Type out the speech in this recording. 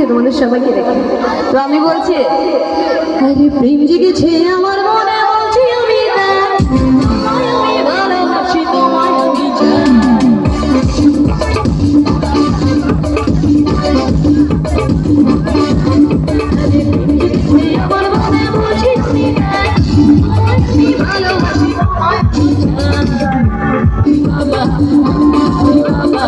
তোমাদের সবাইকে রেখে। তো আমি বলছি, আরে প্রেম জেগেছে আমার মনে, বলছি আমি ভালোবাসি তোমায় আমি চাই। আরে প্রেম জেগেছে আমার মনে, বলছি আমি ভালোবাসি তোমায় আমি চাই। বাবা বাবা